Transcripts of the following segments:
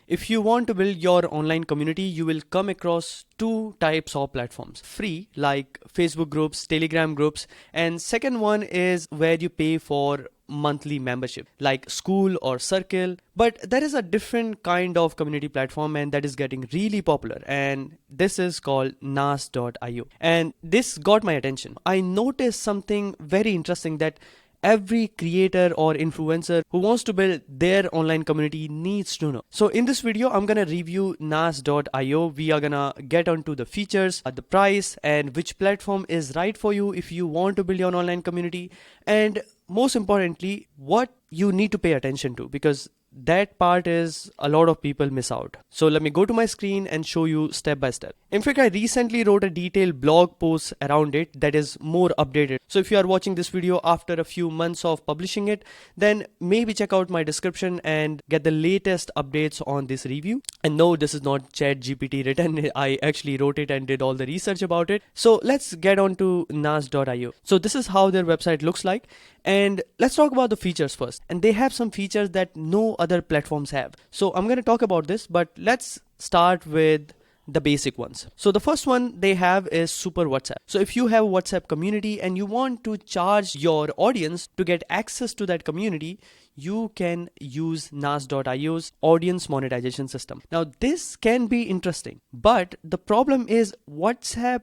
If you want to build your online community, you will come across two types of platforms. Free, like Facebook groups, Telegram groups, and second one is where you pay for monthly membership like School or Circle. But there is a different kind of community platform and that is getting really popular, and this is called nas.io. And this got my attention. I noticed something very interesting that every creator or influencer who wants to build their online community needs to know. So in this video, I'm gonna review nas.io. We are gonna get onto the features, the price, and which platform is right for you if you want to build your online community, and most importantly, what you need to pay attention to, because that part is a lot of people miss out. So let me go to my screen and show you step by step. In fact, I recently wrote a detailed blog post around it that is more updated. So if you are watching this video after a few months of publishing it, then maybe check out my description and get the latest updates on this review. And no, this is not ChatGPT written. I actually wrote it and did all the research about it. So let's get on to nas.io. So this is how their website looks like. And let's talk about the features first. And they have some features that no other platforms have. So I'm going to talk about this, but let's start with the basic ones. So the first one they have is Super WhatsApp. So if you have a WhatsApp community and you want to charge your audience to get access to that community, you can use nas.io's audience monetization system. Now this can be interesting, but the problem is WhatsApp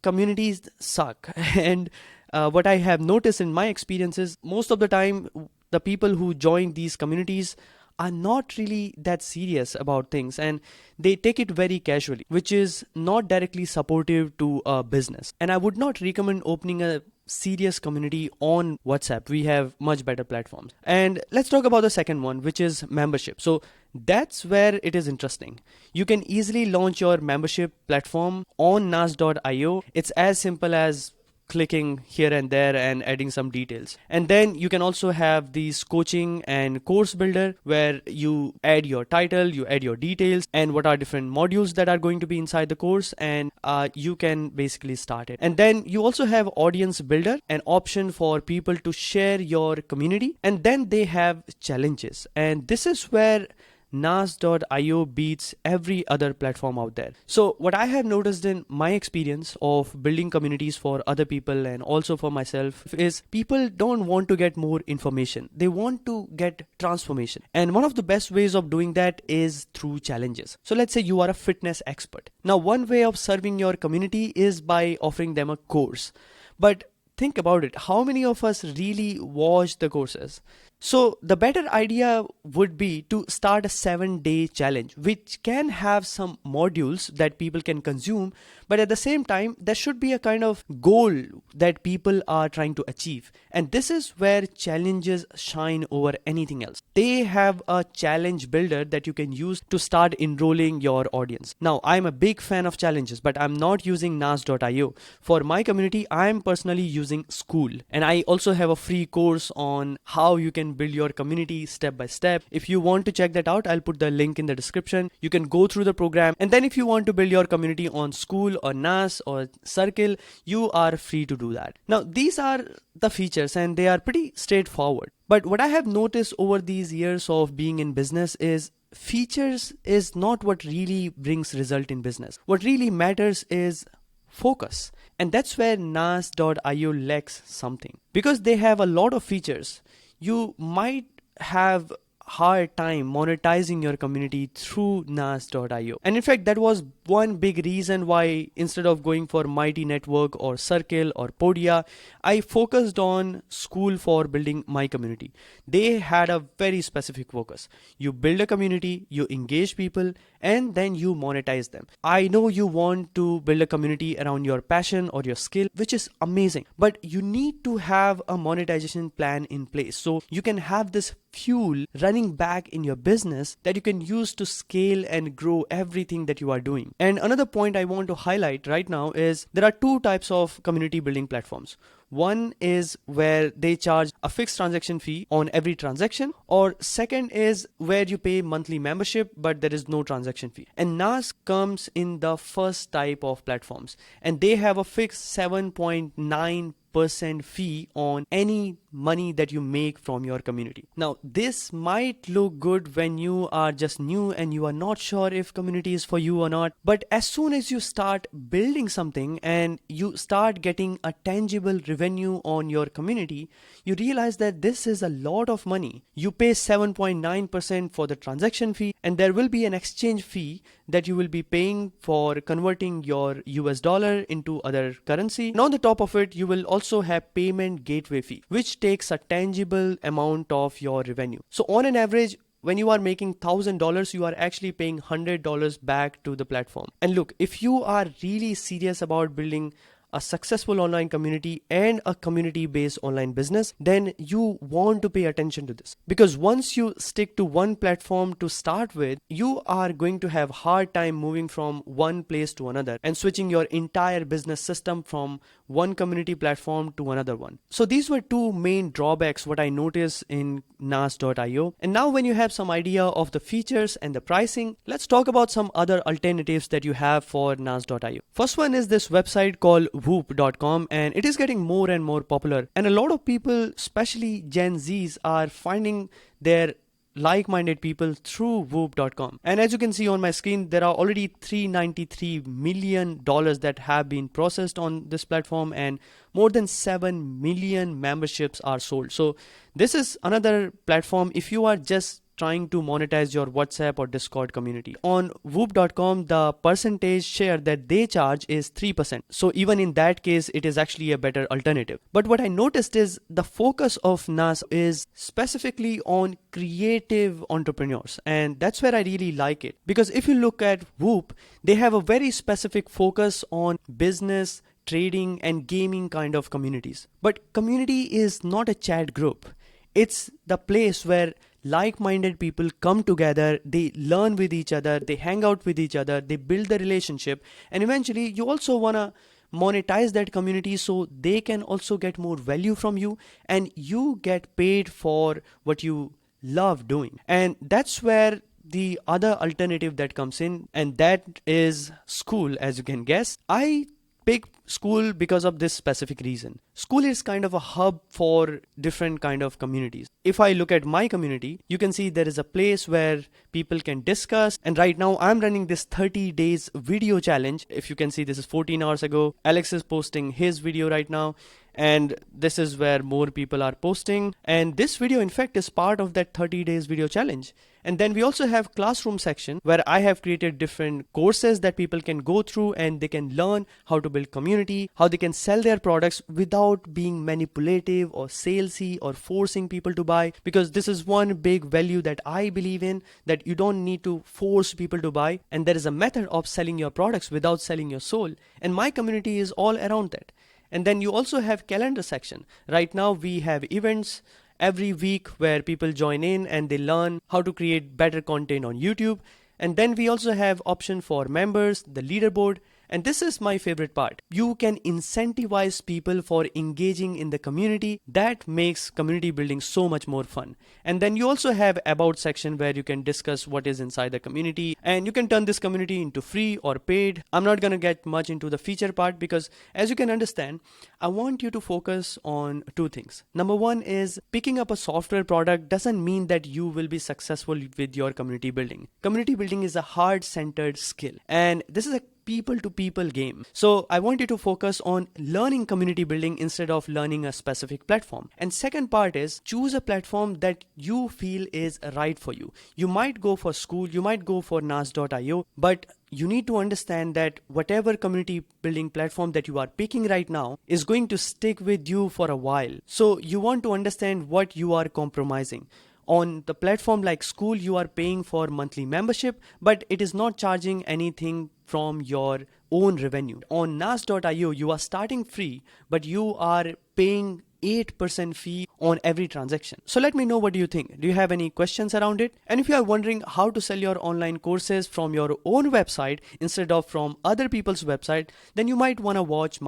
communities suck. And what I have noticed in my experience is most of the time the people who join these communities are not really that serious about things and they take it very casually, which is not directly supportive to a business. And I would not recommend opening a serious community on WhatsApp. We have much better platforms. And let's talk about the second one, which is membership. So that's where it is interesting. You can easily launch your membership platform on nas.io. It's as simple as clicking here and there and adding some details. And then you can also have these coaching and course builder where you add your title, you add your details and what are different modules that are going to be inside the course, and you can basically start it. And then you also have audience builder, an option for people to share your community. And then they have challenges, and this is where nas.io beats every other platform out there. So what I have noticed in my experience of building communities for other people and also for myself is people don't want to get more information. They want to get transformation. And one of the best ways of doing that is through challenges. So let's say you are a fitness expert. Now, one way of serving your community is by offering them a course. But think about it. How many of us really watch the courses? So the better idea would be to start a 7-day challenge, which can have some modules that people can consume, but at the same time, there should be a kind of goal that people are trying to achieve. And this is where challenges shine over anything else. They have a challenge builder that you can use to start enrolling your audience. Now, I'm a big fan of challenges, but I'm not using nas.io. For my community, I'm personally using School. And I also have a free course on how you can build your community step by step. If you want to check that out, I'll put the link in the description. You can go through the program, and then if you want to build your community on School or Nas or Circle, you are free to do that. Now these are the features and they are pretty straightforward. But what I have noticed over these years of being in business is features is not what really brings result in business. What really matters is focus. And that's where nas.io lacks something. Because they have a lot of features, you might have hard time monetizing your community through nas.io. And in fact, that was one big reason why instead of going for Mighty Network or Circle or Podia, I focused on School for building my community. They had a very specific focus. You build a community, you engage people, and then you monetize them. I know you want to build a community around your passion or your skill, which is amazing, but you need to have a monetization plan in place so you can have this fuel running back in your business that you can use to scale and grow everything that you are doing. And another point I want to highlight right now is there are two types of community building platforms. One is where they charge a fixed transaction fee on every transaction, or second is where you pay monthly membership but there is no transaction fee. And NAS comes in the first type of platforms, and they have a fixed 7.9% fee on any money that you make from your community. Now, this might look good when you are just new and you are not sure if community is for you or not, but as soon as you start building something and you start getting a tangible revenue on your community, you realize that this is a lot of money. You pay 7.9% for the transaction fee, and there will be an exchange fee that you will be paying for converting your US dollar into other currency. And on the top of it, you will also have payment gateway fee, which takes a tangible amount of your revenue. So on an average, when you are making $1,000, you are actually paying $100 back to the platform. And look, if you are really serious about building a successful online community and a community-based online business, then you want to pay attention to this. Because once you stick to one platform to start with, you are going to have hard time moving from one place to another and switching your entire business system from one community platform to another one. So these were two main drawbacks what I noticed in nas.io. And now when you have some idea of the features and the pricing, let's talk about some other alternatives that you have for nas.io. First one is this website called whoop.com, and it is getting more and more popular, and a lot of people, especially Gen Zs, are finding their like-minded people through whoop.com. And as you can see on my screen, there are already $393 million that have been processed on this platform, and more than 7 million memberships are sold. So this is another platform if you are just trying to monetize your WhatsApp or Discord community. On whoop.com, the percentage share that they charge is 3%. So even in that case, it is actually a better alternative. But what I noticed is the focus of NAS is specifically on creative entrepreneurs. And that's where I really like it. Because if you look at Whoop, they have a very specific focus on business, trading, and gaming kind of communities. But community is not a chat group. It's the place where like-minded people come together, they learn with each other, they hang out with each other, they build the relationship, and eventually you also want to monetize that community so they can also get more value from you and you get paid for what you love doing. And that's where the other alternative that comes in, and that is School. As you can guess, I pick School because of this specific reason. School is kind of a hub for different kind of communities. If I look at my community, you can see there is a place where people can discuss, and right now I'm running this 30 days video challenge. If you can see, this is 14 hours ago. Alex is posting his video right now, and this is where more people are posting, and this video in fact is part of that 30 days video challenge. And then we also have classroom section where I have created different courses that people can go through and they can learn how to build community, how they can sell their products without being manipulative or salesy or forcing people to buy. Because this is one big value that I believe in, that you don't need to force people to buy, and there is a method of selling your products without selling your soul. And my community is all around that. And then you also have calendar section. Right now we have events every week where people join in and they learn how to create better content on YouTube. And then we also have option for members, the leaderboard. And this is my favorite part. You can incentivize people for engaging in the community. That makes community building so much more fun. And then you also have about section where you can discuss what is inside the community, and you can turn this community into free or paid. I'm not going to get much into the feature part because, as you can understand, I want you to focus on two things. Number one is picking up a software product doesn't mean that you will be successful with your community building. Community building is a heart-centered skill, and this is a people to people game. So I want you to focus on learning community building instead of learning a specific platform. And second part is choose a platform that you feel is right for you. You might go for School, you might go for nas.io, but you need to understand that whatever community building platform that you are picking right now is going to stick with you for a while. So you want to understand what you are compromising. On the platform like School, you are paying for monthly membership, but it is not charging anything from your own revenue. On nas.io, you are starting free, but you are paying 8% fee on every transaction. So let me know, what do you think? Do you have any questions around it? And if you are wondering how to sell your online courses from your own website instead of from other people's website, then you might want to watch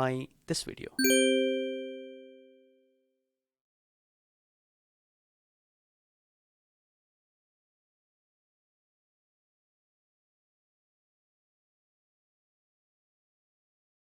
this video.